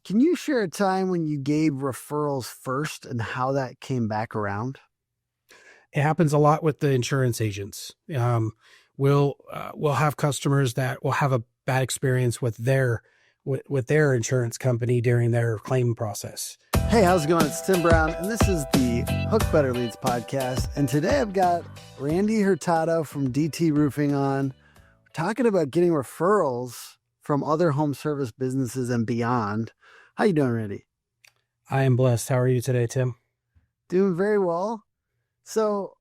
Can you share a time when you gave referrals first and how that came back around? It happens a lot with the insurance agents. We'll have customers that will have a bad experience with their insurance company during their claim process. Hey, how's it going? It's Tim Brown, and this is the Hook Better Leads podcast. And today I've got Randy Hurtado from DT Roofing on. We're talking about getting referrals from other home service businesses and beyond. How you doing, Randy? I am blessed. How are you today, Tim? Doing very well. So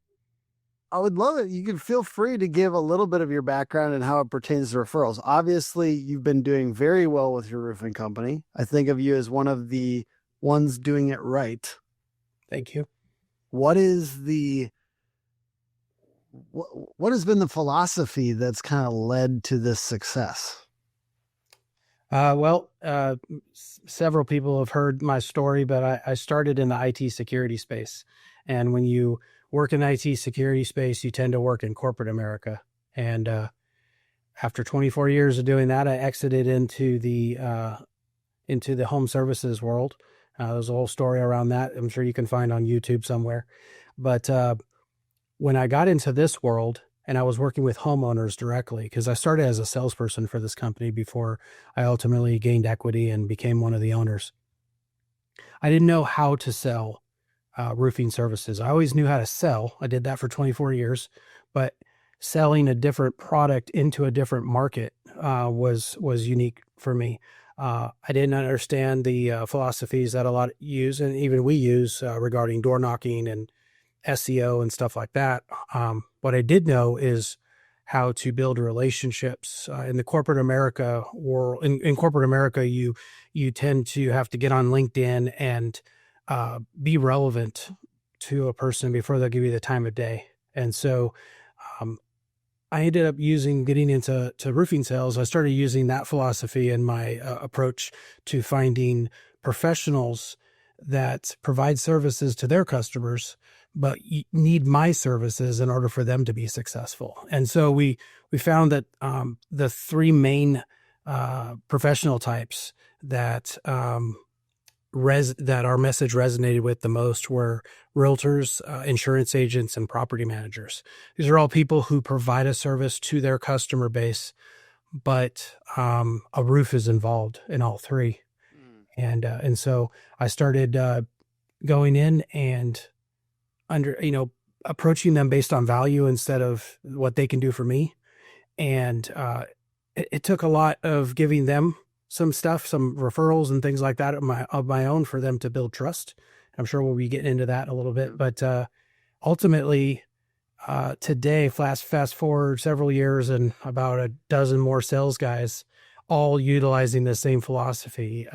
I would love it. You can feel free to give a little bit of your background and how it pertains to referrals. Obviously, you've been doing very well with your roofing company. I think of you as one of the ones doing it right. Thank you. What has been the philosophy that's kind of led to this success? Several people have heard my story, but I started in the IT security space. And when you work in the IT security space, you tend to work in corporate America. And after 24 years of doing that, I exited into the home services world. There's a whole story around that. I'm sure you can find on YouTube somewhere. But when I got into this world and I was working with homeowners directly, because I started as a salesperson for this company before I ultimately gained equity and became one of the owners, I didn't know how to sell roofing services. I always knew how to sell. I did that for 24 years, but selling a different product into a different market was unique for me. I didn't understand the philosophies that a lot use, and even we use regarding door knocking and SEO and stuff like that. What I did know is how to build relationships in the corporate America world. In corporate America, you tend to have to get on LinkedIn and be relevant to a person before they'll give you the time of day. And so I ended up getting into roofing sales. I started using that philosophy in my approach to finding professionals that provide services to their customers, but need my services in order for them to be successful. And so we found that the three main professional types that that our message resonated with the most were realtors, insurance agents, and property managers. These are all people who provide a service to their customer base, but a roof is involved in all three. And so I started going in and approaching them based on value instead of what they can do for me. And it took a lot of giving them some stuff, some referrals and things like that of my own for them to build trust. I'm sure we'll be getting into that a little bit, but ultimately today, fast forward several years and about a dozen more sales guys, all utilizing the same philosophy.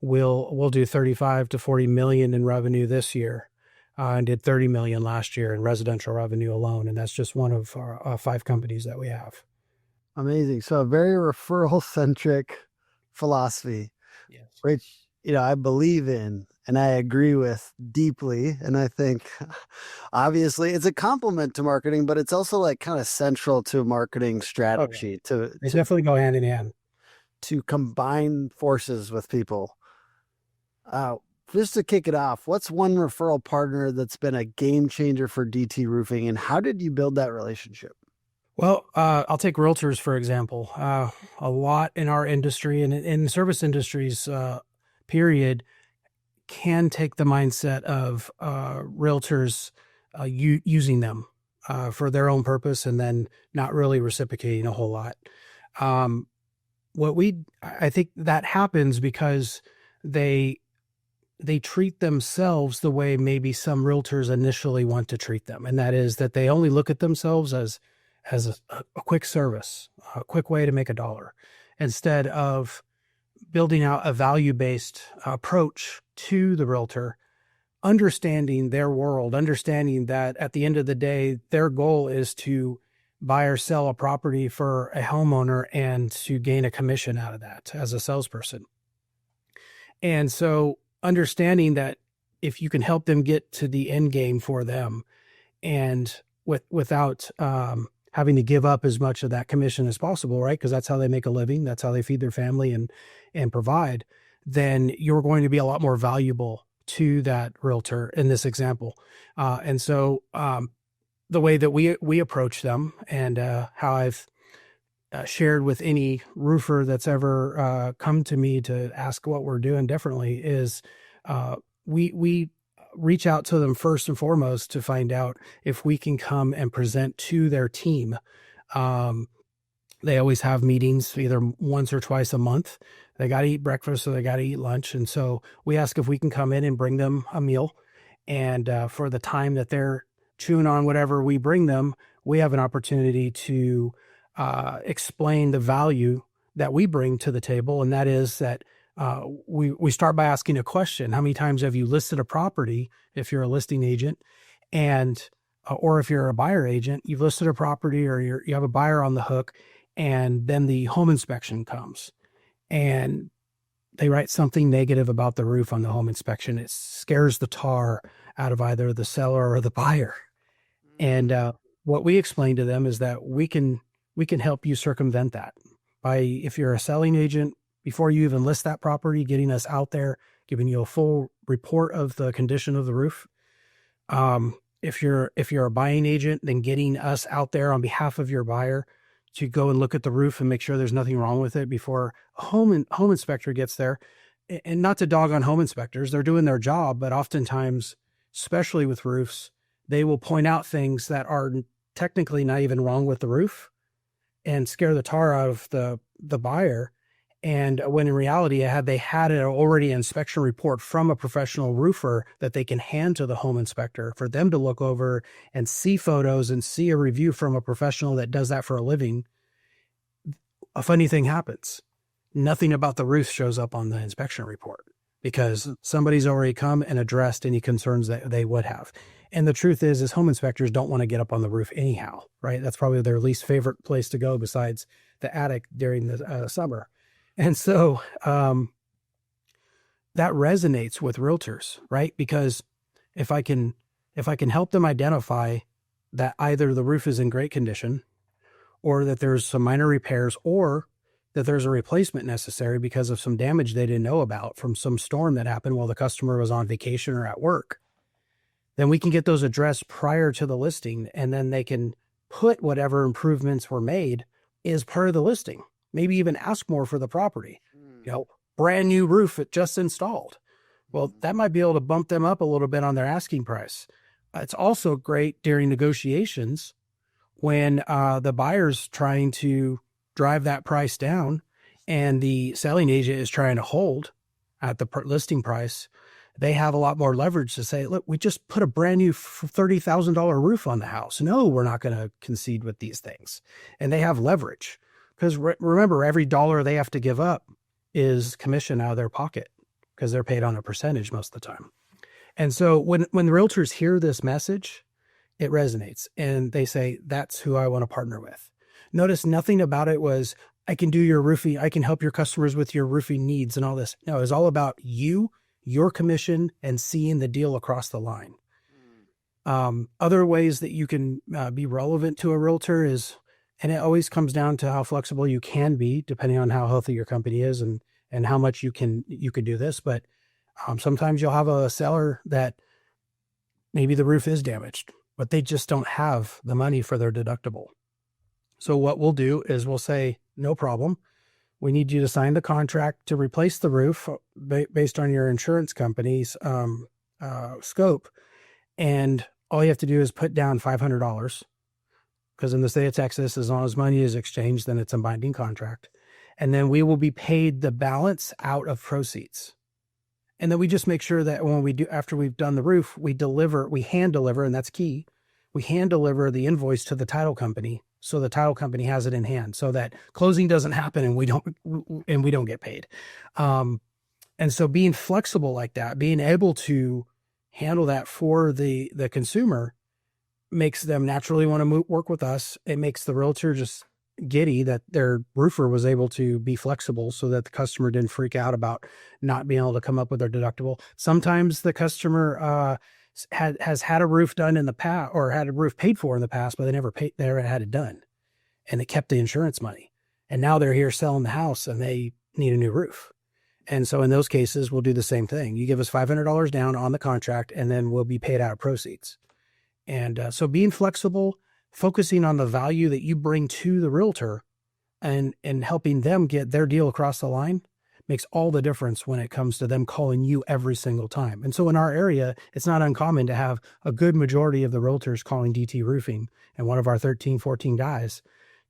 We'll do 35 to 40 million in revenue this year, and did 30 million last year in residential revenue alone. And that's just one of our 5 companies that we have. Amazing. So a very referral centric philosophy, Yes. which, I believe in and I agree with deeply. And I think obviously it's a complement to marketing, but it's also like kind of central to marketing strategy They definitely go hand in hand. To combine forces with people. Just to kick it off, what's one referral partner that's been a game changer for DT Roofing, and how did you build that relationship? Well, I'll take realtors, for example. A lot in our industry and in service industries, period, can take the mindset of realtors using them for their own purpose and then not really reciprocating a whole lot. I think that happens because they treat themselves the way maybe some realtors initially want to treat them. And that is that they only look at themselves as a quick service, a quick way to make $1, instead of building out a value-based approach to the realtor, understanding their world, understanding that at the end of the day, their goal is to buy or sell a property for a homeowner and to gain a commission out of that as a salesperson. And so understanding that if you can help them get to the end game for them and without having to give up as much of that commission as possible, right? Because that's how they make a living. That's how they feed their family and provide. then you're going to be a lot more valuable to that realtor in this example. And so the way that we approach them, and how I've shared with any roofer that's ever come to me to ask what we're doing differently, is we reach out to them first and foremost to find out if we can come and present to their team. They always have meetings either once or twice a month. They got to eat breakfast or they got to eat lunch. And so we ask if we can come in and bring them a meal. And for the time that they're chewing on whatever we bring them, we have an opportunity to explain the value that we bring to the table. And that is that we start by asking a question. How many times have you listed a property if you're a listing agent? And or if you're a buyer agent, you've listed a property or you have a buyer on the hook, and then the home inspection comes and they write something negative about the roof on the home inspection. It scares the tar out of either the seller or the buyer. And what we explain to them is that we can help you circumvent that by, if you're a selling agent, before you even list that property, getting us out there, giving you a full report of the condition of the roof. If you're a buying agent, then getting us out there on behalf of your buyer to go and look at the roof and make sure there's nothing wrong with it before a home inspector gets there. And not to dog on home inspectors, they're doing their job, but oftentimes, especially with roofs, they will point out things that are technically not even wrong with the roof and scare the tar out of the buyer. And when in reality, had they had an already inspection report from a professional roofer that they can hand to the home inspector for them to look over and see photos and see a review from a professional that does that for a living, a funny thing happens. Nothing about the roof shows up on the inspection report because somebody's already come and addressed any concerns that they would have. And the truth is home inspectors don't want to get up on the roof anyhow, right? That's probably their least favorite place to go besides the attic during the summer. And so that resonates with realtors, right? Because if I can help them identify that either the roof is in great condition or that there's some minor repairs or that there's a replacement necessary because of some damage they didn't know about from some storm that happened while the customer was on vacation or at work, then we can get those addressed prior to the listing, and then they can put whatever improvements were made as part of the listing. Maybe even ask more for the property. Brand new roof it just installed. Well, that might be able to bump them up a little bit on their asking price. It's also great during negotiations when the buyer's trying to drive that price down and the selling agent is trying to hold at the listing price. They have a lot more leverage to say, look, we just put a brand new $30,000 roof on the house. No, we're not going to concede with these things. And they have leverage. Because remember, every dollar they have to give up is commission out of their pocket because they're paid on a percentage most of the time. And so when the realtors hear this message, it resonates and they say, that's who I want to partner with. Notice nothing about it was, I can do your roofing. I can help your customers with your roofing needs and all this. No, it's all about you, your commission, and seeing the deal across the line. Other ways that you can be relevant to a realtor is, and it always comes down to how flexible you can be, depending on how healthy your company is and how much you can do this. But sometimes you'll have a seller that maybe the roof is damaged, but they just don't have the money for their deductible. So what we'll do is we'll say, no problem. We need you to sign the contract to replace the roof based on your insurance company's scope. And all you have to do is put down $500. Because in the state of Texas, as long as money is exchanged, then it's a binding contract. And then we will be paid the balance out of proceeds. And then we just make sure that after we've done the roof, we hand deliver, and that's key. We hand deliver the invoice to the title company. So the title company has it in hand so that closing doesn't happen and we don't get paid. And so being flexible like that, being able to handle that for the consumer makes them naturally want to work with us. It makes the realtor just giddy that their roofer was able to be flexible so that the customer didn't freak out about not being able to come up with their deductible. Sometimes the customer has had a roof done in the past or had a roof paid for in the past, but they never had it done, and they kept the insurance money. And now they're here selling the house and they need a new roof. And so in those cases, we'll do the same thing. You give us $500 down on the contract, and then we'll be paid out of proceeds. And so being flexible, focusing on the value that you bring to the realtor and helping them get their deal across the line makes all the difference when it comes to them calling you every single time. And so in our area, it's not uncommon to have a good majority of the realtors calling DT Roofing and one of our 13, 14 guys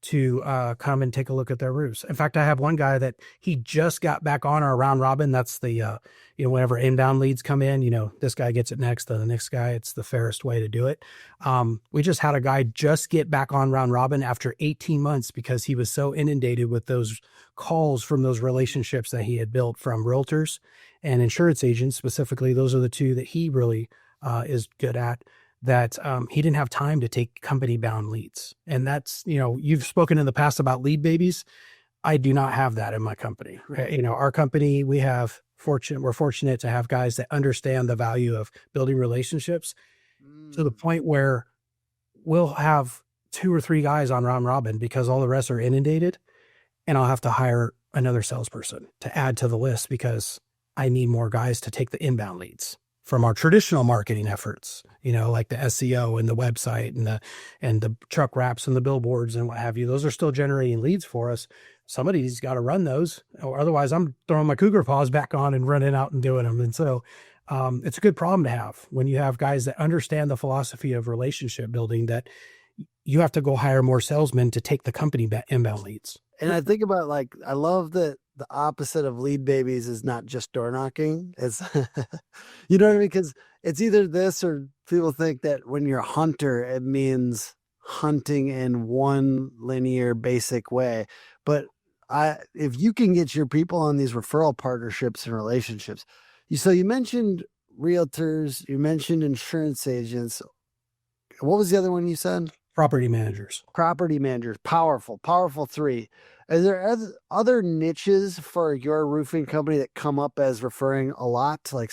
to come and take a look at their roofs. In fact, I have one guy that he just got back on our round robin. That's the, whenever inbound leads come in, this guy gets it next, then the next guy. It's the fairest way to do it. We just had a guy just get back on round robin after 18 months because he was so inundated with those calls from those relationships that he had built from realtors and insurance agents. Specifically, those are the two that he really is good at. That he didn't have time to take company bound leads. And that's, you've spoken in the past about lead babies. I do not have that in my company. Our company, we're fortunate to have guys that understand the value of building relationships to the point where we'll have 2 or 3 guys on round robin because all the rest are inundated. And I'll have to hire another salesperson to add to the list because I need more guys to take the inbound leads from our traditional marketing efforts, like the SEO and the website and the truck wraps and the billboards and what have you. Those are still generating leads for us. Somebody's got to run those, or otherwise I'm throwing my cougar paws back on and running out and doing them. And so it's a good problem to have when you have guys that understand the philosophy of relationship building, that you have to go hire more salesmen to take the company inbound leads. And I think about I love that the opposite of lead babies is not just door knocking. It's, you know what I mean? Because it's either this or people think that when you're a hunter, it means hunting in one linear basic way. But if you can get your people on these referral partnerships and relationships, so you mentioned realtors, you mentioned insurance agents. What was the other one you said? Property managers. Powerful 3. Are there other niches for your roofing company that come up as referring a lot? Like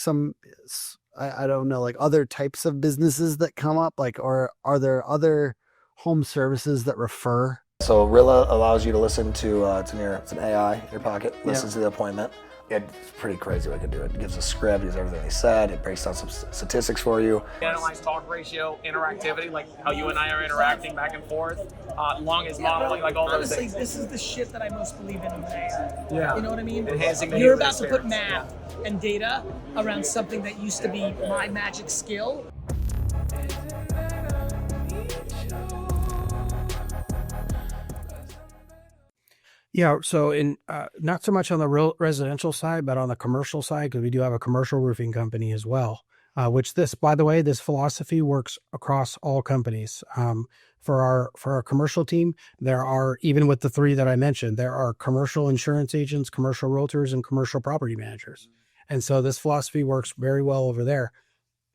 I don't know, like other types of businesses that come up, or are there other home services that refer? So Rilla allows you to listen to, it's an AI in your pocket, listens to the appointment. It's pretty crazy what it can do. It gives a script, gives everything they said, it breaks down some statistics for you. Analyze talk ratio, interactivity, like how you and I are interacting back and forth, longest modeling, like all those things. This is the shit that I most believe in AI. Yeah. You know what I mean? Enhancing the You're user about to put experience. math and data around something that used to be my magic skill. Yeah. So not so much on the residential side, but on the commercial side, because we do have a commercial roofing company as well, which by the way, this philosophy works across all companies. For our commercial team, there are, even with the 3 that I mentioned, there are commercial insurance agents, commercial realtors, and commercial property managers. And so this philosophy works very well over there.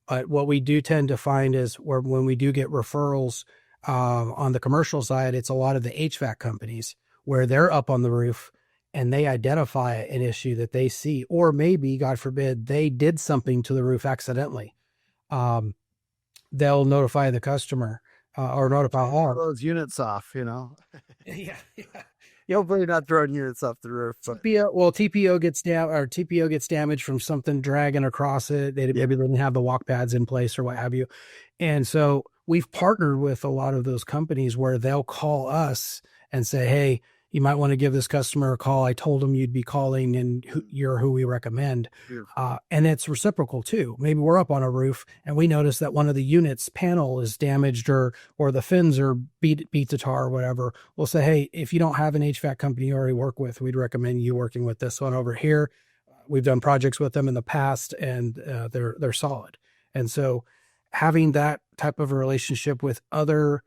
But what we do tend to find is when we do get referrals on the commercial side, it's a lot of the HVAC companies where they're up on the roof and they identify an issue that they see, or maybe, God forbid, they did something to the roof accidentally. They'll notify the customer or notify those units off, Yeah. Hopefully you're not throwing units off the roof. But... TPO gets damaged from something dragging across it. They maybe didn't have the walk pads in place or what have you. And so we've partnered with a lot of those companies where they'll call us and say, hey, you might want to give this customer a call. I told them you'd be calling and you're who we recommend. And it's reciprocal too. Maybe we're up on a roof and we notice that one of the units panel is damaged or the fins are beat to tar or whatever. We'll say, hey, if you don't have an HVAC company you already work with, we'd recommend you working with this one over here. We've done projects with them in the past and they're solid. And so having that type of a relationship with other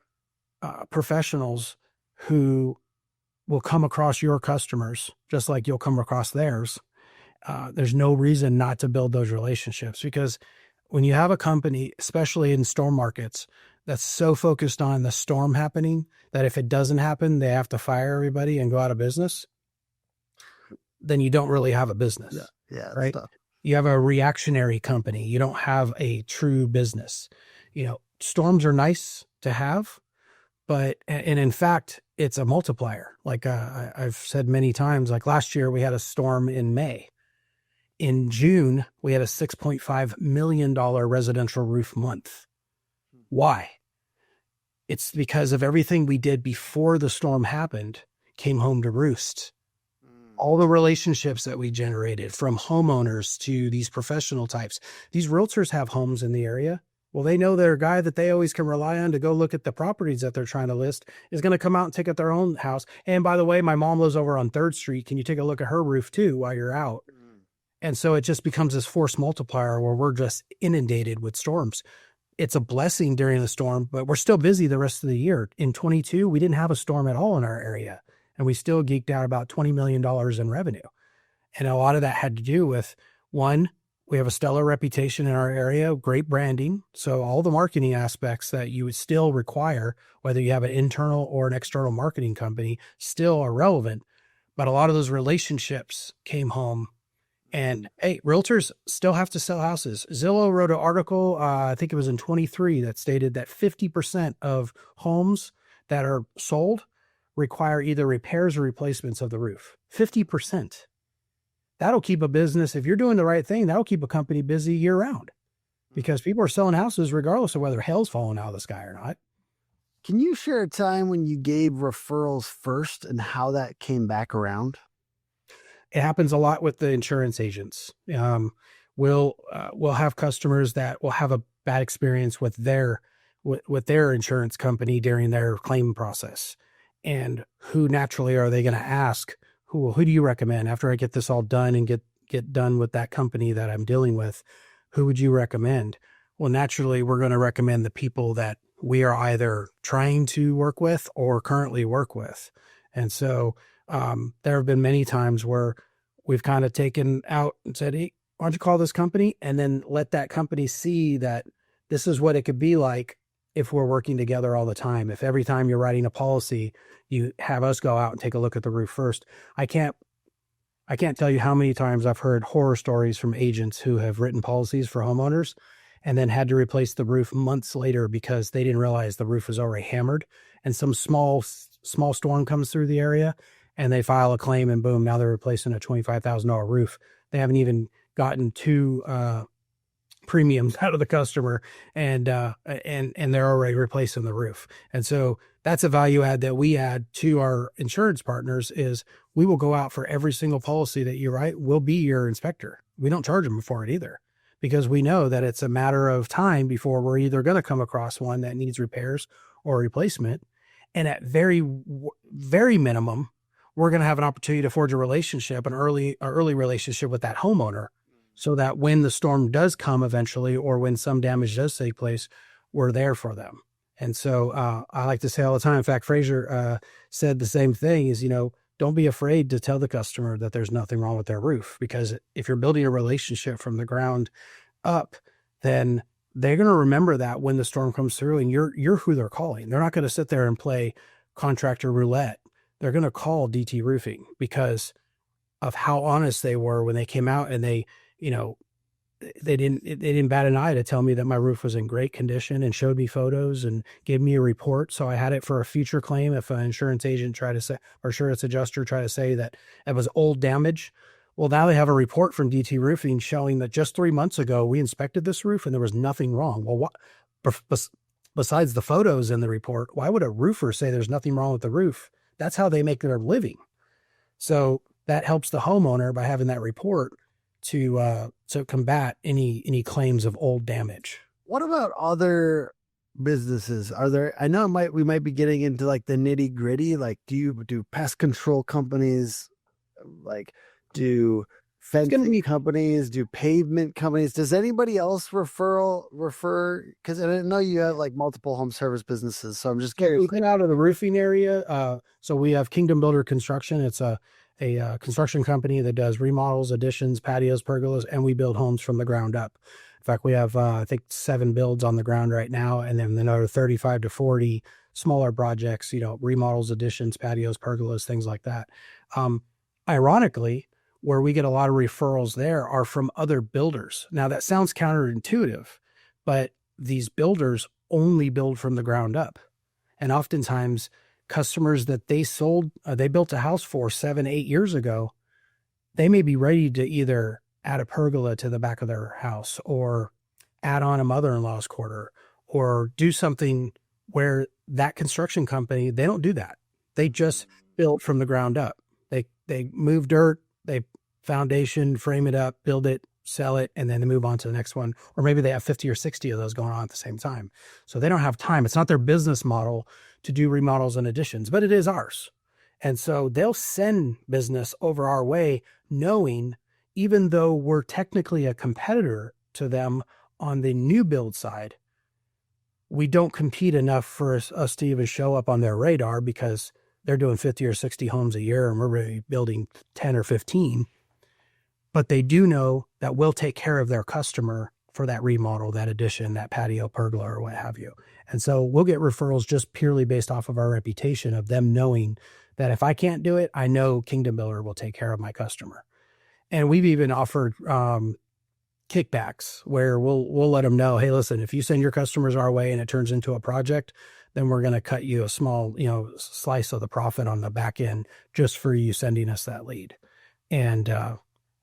professionals who will come across your customers just like you'll come across theirs. There's no reason not to build those relationships, because when you have a company, especially in storm markets, that's so focused on the storm happening that if it doesn't happen, they have to fire everybody and go out of business, then you don't really have a business. Yeah. Right. You have a reactionary company. You don't have a true business. Storms are nice to have, and in fact, it's a multiplier. Like I've said many times, like last year we had a storm in May In June, we had a $6.5 million residential roof month. Why? It's because of everything we did before the storm happened came home to roost. All the relationships that we generated, from homeowners to these professional types. These realtors have homes in the area. Well, they know their guy that they always can rely on to go look at the properties that they're trying to list is going to come out and take at their own house. And by the way, my mom lives over on 3rd Street. Can you take a look at her roof too while you're out? And so it just becomes this force multiplier where we're just inundated with storms. It's a blessing during the storm, but we're still busy the rest of the year. In 22, we didn't have a storm at all in our area, and we still geeked out about $20 million in revenue. And a lot of that had to do with, one, we have a stellar reputation in our area, great branding. So all the marketing aspects that you would still require, whether you have an internal or an external marketing company, still are relevant. But a lot of those relationships came home. And hey, realtors still have to sell houses. Zillow wrote an article, I think it was in 23, that stated that 50% of homes that are sold require either repairs or replacements of the roof. 50%. That'll keep a business, if you're doing the right thing, that'll keep a company busy year round, because people are selling houses regardless of whether hail's falling out of the sky or not. Can you share a time when you gave referrals first and how that came back around? It happens a lot with the insurance agents. We'll have customers that will have a bad experience with their insurance company during their claim process. And who naturally are they going to ask? Who do you recommend after I get this all done and get done with that company that I'm dealing with? Who would you recommend? Well, naturally, we're going to recommend the people that we are either trying to work with or currently work with. And so there have been many times where we've kind of taken out and said, hey, why don't you call this company? And then let that company see that this is what it could be like if we're working together all the time. If every time you're writing a policy, you have us go out and take a look at the roof first. I can't tell you how many times I've heard horror stories from agents who have written policies for homeowners and then had to replace the roof months later because they didn't realize the roof was already hammered, and some small storm comes through the area and they file a claim and boom, now they're replacing a $25,000 roof. They haven't even gotten two premiums out of the customer, and they're already replacing the roof. And so that's a value add that we add to our insurance partners is we will go out for every single policy that you write. We'll be your inspector. We don't charge them for it either, because we know that it's a matter of time before we're either going to come across one that needs repairs or replacement. And at very, very minimum, we're going to have an opportunity to forge a relationship, an early relationship with that homeowner, so that when the storm does come eventually, or when some damage does take place, we're there for them. And so I like to say all the time, in fact, Fraser said the same thing, is, don't be afraid to tell the customer that there's nothing wrong with their roof, because if you're building a relationship from the ground up, then they're going to remember that when the storm comes through, and you're who they're calling. They're not going to sit there and play contractor roulette. They're going to call DT Roofing because of how honest they were when they came out, and they didn't bat an eye to tell me that my roof was in great condition and showed me photos and gave me a report. So I had it for a future claim. If an insurance agent tried to say, or insurance adjuster tried to say that it was old damage, well, now they have a report from DT Roofing showing that just 3 months ago, we inspected this roof and there was nothing wrong. Well, besides the photos in the report, why would a roofer say there's nothing wrong with the roof? That's how they make their living. So that helps the homeowner by having that report to combat any claims of old damage. What about other businesses? Are there, I know we might be getting into like the nitty gritty, like do pest control companies, like do fencing companies, do pavement companies? Does anybody else refer? Because I didn't know you had like multiple home service businesses. So I'm just curious. We've been out of the roofing area. So we have Kingdom Builder Construction. It's a construction company that does remodels, additions, patios, pergolas, and we build homes from the ground up. In fact, we have, I think, 7 builds on the ground right now, and then another 35 to 40 smaller projects, remodels, additions, patios, pergolas, things like that. Ironically, where we get a lot of referrals there are from other builders. Now, that sounds counterintuitive, but these builders only build from the ground up. And oftentimes, customers that they built a house for 7-8 years ago, they may be ready to either add a pergola to the back of their house, or add on a mother-in-law's quarter, or do something where that construction company, they don't do that. They just build from the ground up. They move dirt, they foundation, frame it up, build it, sell it, and then they move on to the next one. Or maybe they have 50 or 60 of those going on at the same time. So they don't have time. It's not their business model to do remodels and additions, but it is ours. And so they'll send business over our way, knowing, even though we're technically a competitor to them on the new build side, we don't compete enough for us to even show up on their radar, because they're doing 50 or 60 homes a year and we're really building 10 or 15. But they do know that we'll take care of their customer for that remodel, that addition, that patio, pergola, or what have you. And so we'll get referrals just purely based off of our reputation of them knowing that if I can't do it, I know Kingdom Builder will take care of my customer. And we've even offered kickbacks where we'll let them know, hey, listen, if you send your customers our way and it turns into a project, then we're going to cut you a small, slice of the profit on the back end just for you sending us that lead. And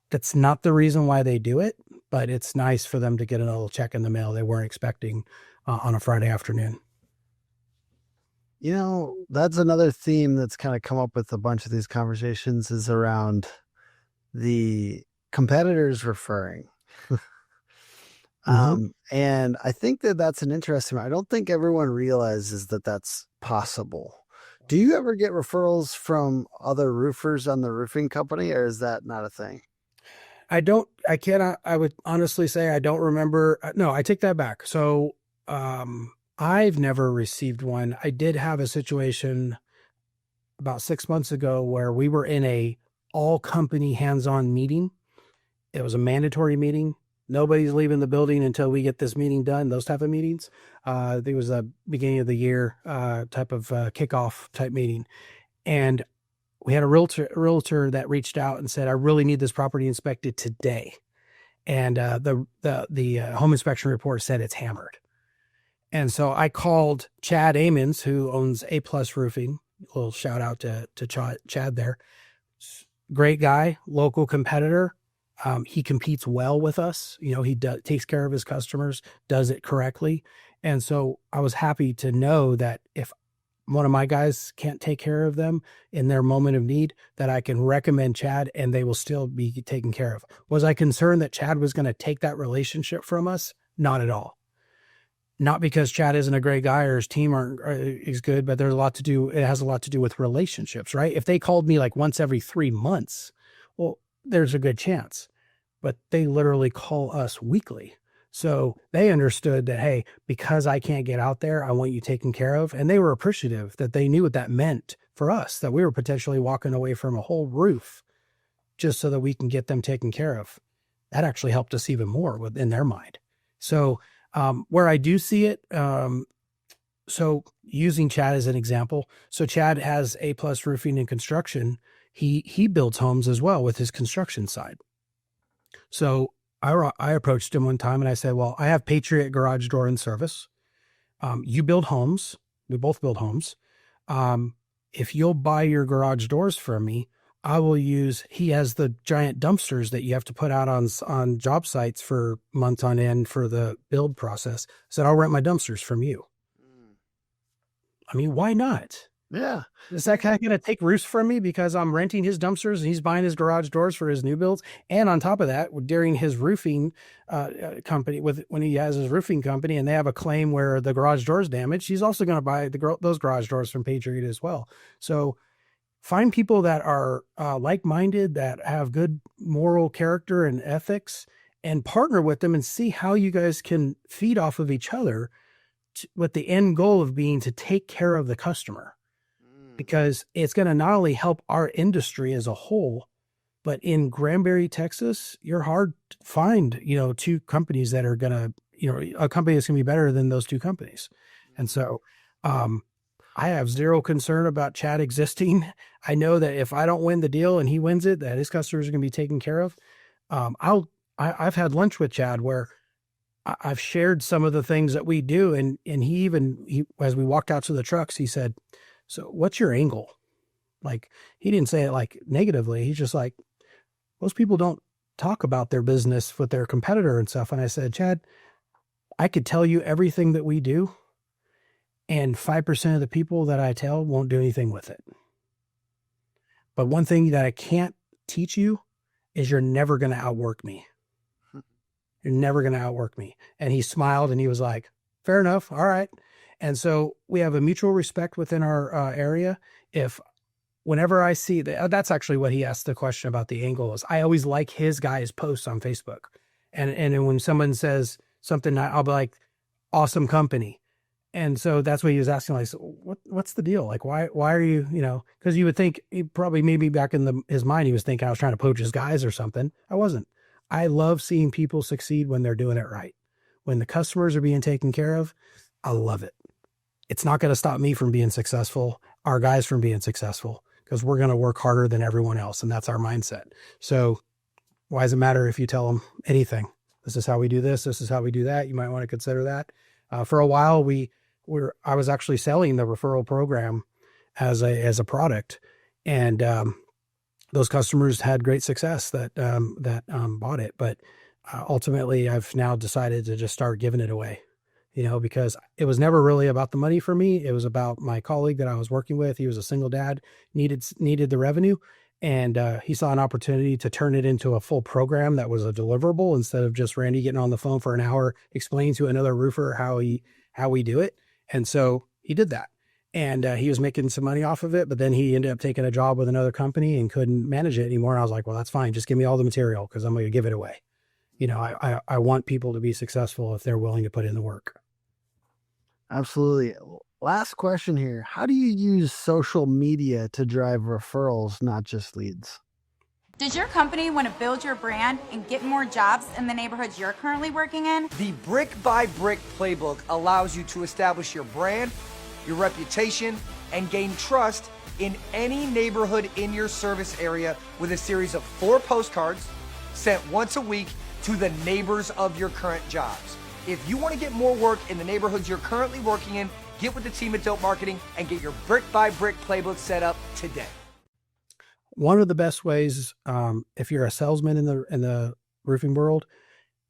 that's not the reason why they do it, but it's nice for them to get a little check in the mail they weren't expecting on a Friday afternoon. That's another theme that's kind of come up with a bunch of these conversations, is around the competitors referring. And I think that's an interesting one. I don't think everyone realizes that that's possible. Do you ever get referrals from other roofers on the roofing company, or is that not a thing? I would honestly say I don't remember. No, I take that back. So I've never received one. I did have a situation about 6 months ago where we were in a all company hands-on meeting. It was a mandatory meeting. Nobody's leaving the building until we get this meeting done, those type of meetings. It was a beginning of the year type of kickoff type meeting. And we had a realtor that reached out and said, I really need this property inspected today. And the home inspection report said it's hammered. And so I called Chad Amons, who owns A Plus Roofing. A little shout out to Chad there. Great guy, local competitor. He competes well with us. He takes care of his customers, does it correctly. And so I was happy to know that if one of my guys can't take care of them in their moment of need, that I can recommend Chad and they will still be taken care of. Was I concerned that Chad was going to take that relationship from us? Not at all. Not because Chad isn't a great guy or his team is good, but it has a lot to do with relationships, right? If they called me like once every 3 months, well, there's a good chance, but they literally call us weekly. So they understood that, hey, because I can't get out there, I want you taken care of. And they were appreciative that they knew what that meant for us, that we were potentially walking away from a whole roof just so that we can get them taken care of. That actually helped us even more in their mind. So where I do see it, so using Chad as an example, so Chad has A Plus Roofing and Construction. He builds homes as well with his construction side. So I approached him one time and I said, well, I have Patriot Garage Door and Service. You build homes. We both build homes. If you'll buy your garage doors from me, he has the giant dumpsters that you have to put out on job sites for months on end for the build process. I said, I'll rent my dumpsters from you. I mean, why not? Yeah. Is that guy going to take roofs from me because I'm renting his dumpsters and he's buying his garage doors for his new builds? And on top of that, during his roofing company, when he has his roofing company and they have a claim where the garage door is damaged, he's also going to buy those garage doors from Patriot as well. So find people that are like-minded, that have good moral character and ethics, and partner with them and see how you guys can feed off of each other with the end goal of being to take care of the customer. Because it's going to not only help our industry as a whole, but in Granbury, Texas, you're hard to find, two companies that are going to, a company that's going to be better than those two companies. And so I have zero concern about Chad existing. I know that if I don't win the deal and he wins it, that his customers are going to be taken care of. I've had lunch with Chad where I've shared some of the things that we do. And he as we walked out to the trucks, he said, so what's your angle? Like, he didn't say it like negatively. He's just like, most people don't talk about their business with their competitor and stuff. And I said, Chad, I could tell you everything that we do, and 5% of the people that I tell won't do anything with it. But one thing that I can't teach you is you're never going to outwork me. You're never going to outwork me. And he smiled and he was like, fair enough. All right. And so we have a mutual respect within our area. If whenever I see that, that's actually what he asked the question about the angle is. I always like his guys' posts on Facebook. And when someone says something, I'll be like, awesome company. And so that's what he was asking, like, so what's the deal? Like, why are you, because you would think he probably maybe back in his mind, he was thinking I was trying to poach his guys or something. I wasn't. I love seeing people succeed when they're doing it right. When the customers are being taken care of, I love it. It's not going to stop me from being successful, our guys from being successful, because we're going to work harder than everyone else. And that's our mindset. So why does it matter if you tell them anything? This is how we do this. This is how we do that. You might want to consider that. For a while, I was actually selling the referral program as a product, and those customers had great success that bought it. But ultimately, I've now decided to just start giving it away, because it was never really about the money for me. It was about my colleague that I was working with. He was a single dad, needed the revenue, and he saw an opportunity to turn it into a full program that was a deliverable instead of just Randy getting on the phone for an hour explaining to another roofer how we do it. And so he did that, and he was making some money off of it, but then he ended up taking a job with another company and couldn't manage it anymore. And I was like, well, that's fine. Just give me all the material, because I'm going to give it away. I want people to be successful if they're willing to put in the work. Absolutely. Last question here. How do you use social media to drive referrals, not just leads? Does your company want to build your brand and get more jobs in the neighborhoods you're currently working in? The Brick by Brick playbook allows you to establish your brand, your reputation, and gain trust in any neighborhood in your service area with a series of 4 postcards sent once a week to the neighbors of your current jobs. If you want to get more work in the neighborhoods you're currently working in, get with the team at Dope Marketing and get your Brick by Brick playbook set up today. One of the best ways, if you're a salesman in the roofing world,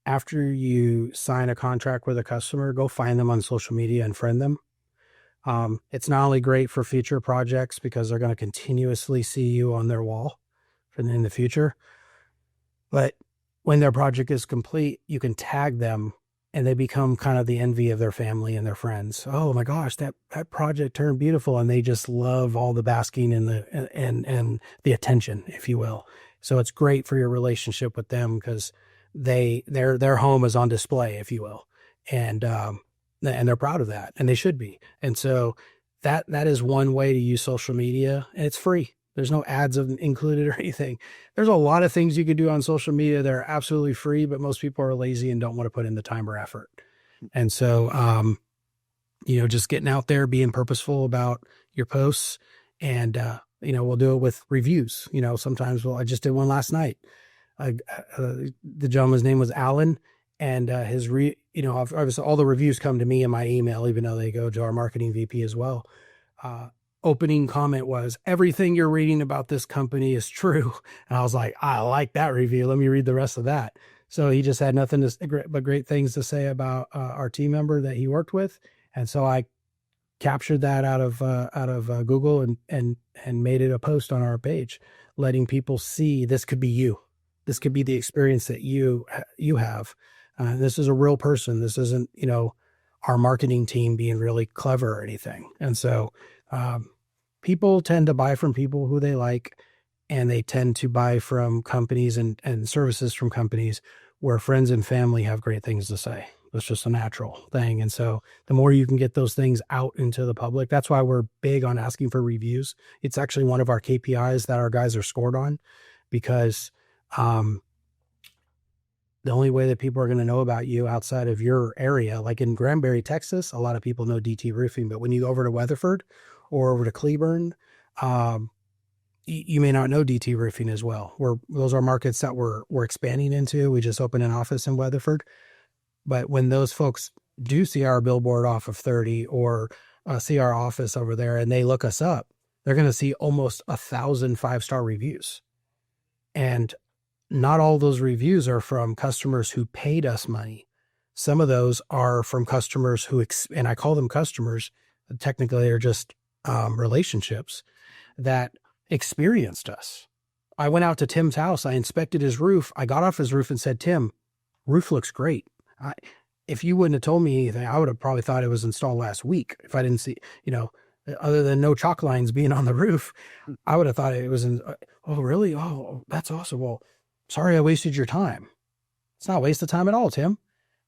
after you sign a contract with a customer, go find them on social media and friend them. It's not only great for future projects because they're going to continuously see you on their wall in the future, but when their project is complete, you can tag them and they become kind of the envy of their family and their friends. Oh my gosh, that project turned beautiful. And they just love all the basking and the attention, if you will. So it's great for your relationship with them because their home is on display, if you will. And they're proud of that, and they should be. And so that is one way to use social media, and it's free. There's no ads included or anything. There's a lot of things you could do on social media that are absolutely free, but most people are lazy and don't want to put in the time or effort. And so, just getting out there, being purposeful about your posts, and, we'll do it with reviews. Sometimes I just did one last night. The gentleman's name was Alan, and obviously all the reviews come to me in my email, even though they go to our marketing VP as well. Opening comment was, everything you're reading about this company is true. And I was like, I like that review. Let me read the rest of that. So he just had nothing but great things to say about our team member that he worked with. And so I captured that out of Google and made it a post on our page, letting people see this could be you. This could be the experience that you have. This is a real person. This isn't, our marketing team being really clever or anything. And so people tend to buy from people who they like, and they tend to buy from companies and services from companies where friends and family have great things to say. That's just a natural thing. And so the more you can get those things out into the public, that's why we're big on asking for reviews. It's actually one of our KPIs that our guys are scored on, because the only way that people are going to know about you outside of your area, like in Granbury, Texas, a lot of people know DT Roofing, but when you go over to Weatherford or over to Cleburne, you may not know DT Roofing as well. Those are markets that we're expanding into. We just opened an office in Weatherford. But when those folks do see our billboard off of 30 or see our office over there and they look us up, they're going to see almost 1,000 5-star reviews. And not all those reviews are from customers who paid us money. Some of those are from customers who, and I call them customers, technically they're just relationships that experienced us. I went out to Tim's house. I inspected his roof. I got off his roof and said, Tim, roof looks great. If you wouldn't have told me anything, I would have probably thought it was installed last week. If I didn't see, other than no chalk lines being on the roof, I would have thought it was in, oh, really? Oh, that's awesome. Well, sorry I wasted your time. It's not a waste of time at all, Tim.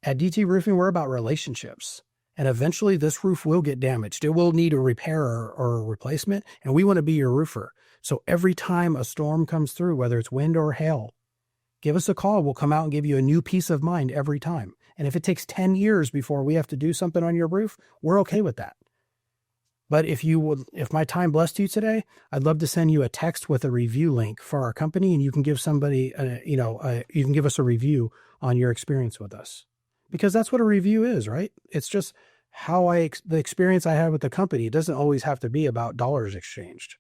At DT Roofing, we're about relationships. And eventually this roof will get damaged. It will need a repair or a replacement. And we want to be your roofer. So every time a storm comes through, whether it's wind or hail, give us a call. We'll come out and give you a new peace of mind every time. And if it takes 10 years before we have to do something on your roof, we're okay with that. But if my time blessed you today, I'd love to send you a text with a review link for our company, and you can give somebody, you can give us a review on your experience with us, because that's what a review is, right? It's just how the experience I had with the company. It doesn't always have to be about dollars exchanged.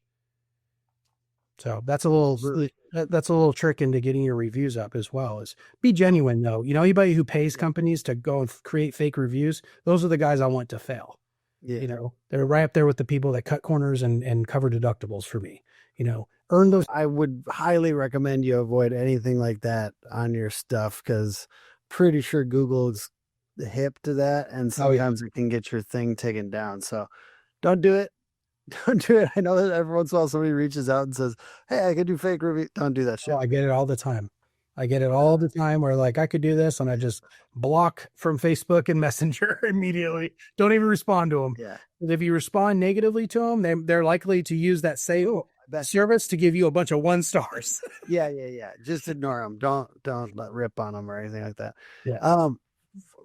So that's a little trick into getting your reviews up as well. Is be genuine though. Anybody who pays companies to go and create fake reviews, those are the guys I want to fail. Yeah. They're right up there with the people that cut corners and cover deductibles for me. Earn those. I would highly recommend you avoid anything like that on your stuff, because pretty sure Google's hip to that, and sometimes it can get your thing taken down. So don't do it. Don't do it. I know that every once in a while somebody reaches out and says, hey, I could do fake review. Don't do that shit. I get it all the time. Where I could do this, and I just block from Facebook and Messenger immediately. Don't even respond to them. Yeah. If you respond negatively to them, they're likely to use that same service to give you a bunch of 1 stars. Yeah. Just ignore them. Don't rip on them or anything like that. Yeah.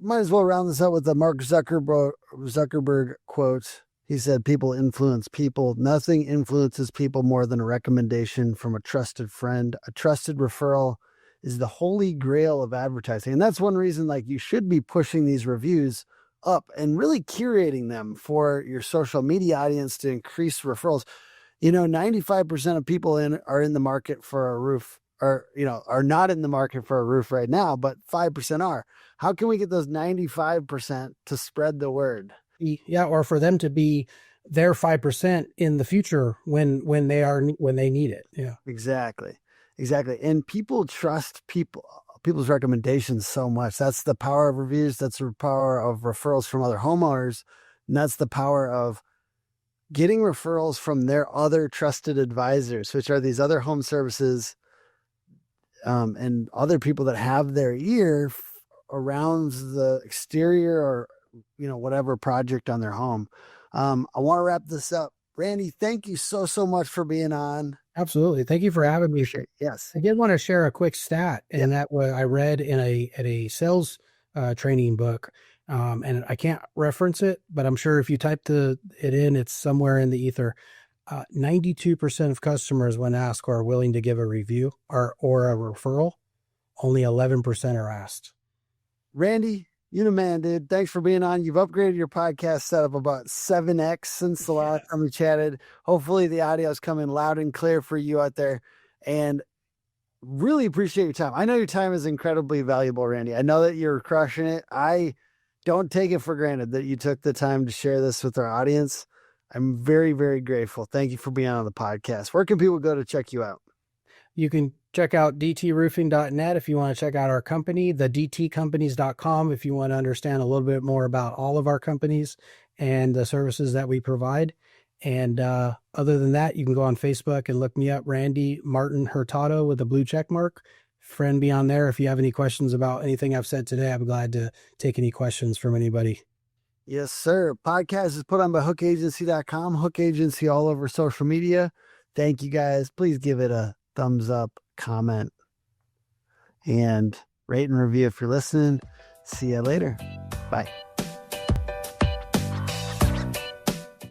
Might as well round this out with the Mark Zuckerberg quote. He said, people influence people. Nothing influences people more than a recommendation from a trusted friend. A trusted referral is the holy grail of advertising. And that's one reason, you should be pushing these reviews up and really curating them for your social media audience to increase referrals. 95% of people are in the market for a roof, or, are not in the market for a roof right now, but 5% are. How can we get those 95% to spread the word? Yeah. Or for them to be their 5% in the future when they need it. Yeah, exactly. And people trust people's recommendations so much. That's the power of reviews. That's the power of referrals from other homeowners. And that's the power of getting referrals from their other trusted advisors, which are these other home services, and other people that have their ear around the exterior or, whatever project on their home. I want to wrap this up. Randy, thank you so much for being on. Absolutely. Thank you for having me. Yes. I did want to share a quick stat, and that I read in a sales training book. And I can't reference it, but I'm sure if you type it in, it's somewhere in the ether. 92% of customers, when asked, are willing to give a review or a referral. Only 11% are asked. Randy, you're the man, dude. Thanks for being on. You've upgraded your podcast setup about 7x since the last time we chatted. Hopefully the audio is coming loud and clear for you out there, and really appreciate your time. I know your time is incredibly valuable, Randy. I know that you're crushing it. I don't take it for granted that you took the time to share this with our audience. I'm very, very grateful. Thank you for being on the podcast. Where can people go to check you out? You can check out dtroofing.net if you want to check out our company, the dtcompanies.com if you want to understand a little bit more about all of our companies and the services that we provide. And other than that, you can go on Facebook and look me up, Randy Martin Hurtado with a blue check mark. Friend me on there. If you have any questions about anything I've said today, I'm glad to take any questions from anybody. Yes, sir. Podcast is put on by hookagency.com, Hook Agency all over social media. Thank you guys. Please give it a thumbs up, comment, and rate and review if you're listening. See you later. Bye.